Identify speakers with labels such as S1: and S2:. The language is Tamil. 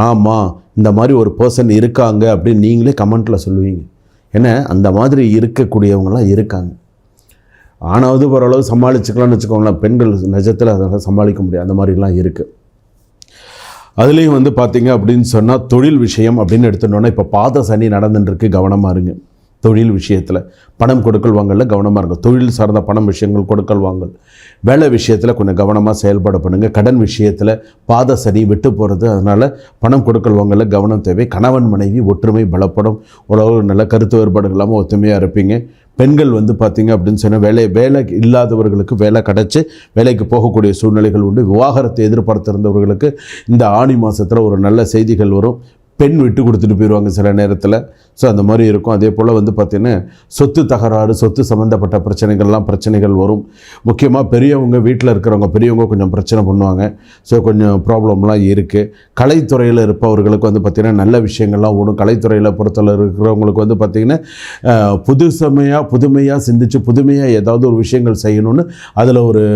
S1: ஆமாம் இந்த மாதிரி ஒரு பர்சன் இருக்காங்க அப்படின்னு நீங்களே கமெண்ட்டில் சொல்லுவீங்க. ஏன்னா அந்த மாதிரி இருக்கக்கூடியவங்களாம் இருக்காங்க. ஆனாவது ஓரளவு சமாளிச்சுக்கலாம்னு வச்சுக்கோங்களேன். பெண்கள் நிஜத்தில் அதெல்லாம் சமாளிக்க முடியாது, அந்த மாதிரிலாம் இருக்குது. அதுலேயும் வந்து பார்த்திங்க அப்படின்னு சொன்னால் தொழில் விஷயம் அப்படின்னு எடுத்துட்டோன்னா இப்போ பாத சனி நடந்துட்டுருக்கு, கவனமாக இருங்க. தொழில் விஷயத்தில் பணம் கொடுக்கல் வாங்கல கவனமாக இருங்க. தொழில் சார்ந்த பணம் விஷயங்கள் கொடுக்கல் வாங்கல், வேலை விஷயத்தில் கொஞ்சம் கவனமாக செயல்பட பண்ணுங்கள். கடன் விஷயத்தில் பாத சனி விட்டு போகிறது, அதனால் பணம் கொடுக்கல் வாங்கல கவனம் தேவை. கணவன் மனைவி ஒற்றுமை பலப்படும். உலக நல்ல கருத்து வேறுபாடு இல்லாமல் ஒத்துமையாக இருப்பீங்க. பெண்கள் வந்து பார்த்திங்க அப்படின்னு சொன்னால் வேலை இல்லாதவர்களுக்கு வேலை கிடச்சி வேலைக்கு போகக்கூடிய சூழ்நிலைகள் உண்டு. விவாகரத்தை எதிர்பார்த்திருந்தவர்களுக்கு இந்த ஆணி மாதத்தில் ஒரு நல்ல செய்திகள் வரும். பெண் விட்டு கொடுத்துட்டு போயிடுவாங்க சில நேரத்தில். ஸோ அந்த மாதிரி இருக்கும். அதே போல் வந்து பார்த்திங்கன்னா சொத்து தகராறு, சொத்து சம்மந்தப்பட்ட பிரச்சனைகள் வரும். முக்கியமாக பெரியவங்க, வீட்டில் இருக்கிறவங்க பெரியவங்க கொஞ்சம் பிரச்சனை பண்ணுவாங்க. ஸோ கொஞ்சம் ப்ராப்ளம்லாம் இருக்குது. கலைத்துறையில் இருப்பவர்களுக்கு வந்து பார்த்திங்கன்னா நல்ல விஷயங்கள்லாம் ஓடும். கலைத்துறையில் பொறுத்தவரை இருக்கிறவங்களுக்கு வந்து பார்த்திங்கன்னா புதுமையாக சிந்தித்து புதுமையாக ஏதாவது ஒரு விஷயங்கள் செய்யணும்னு அதில் ஒரு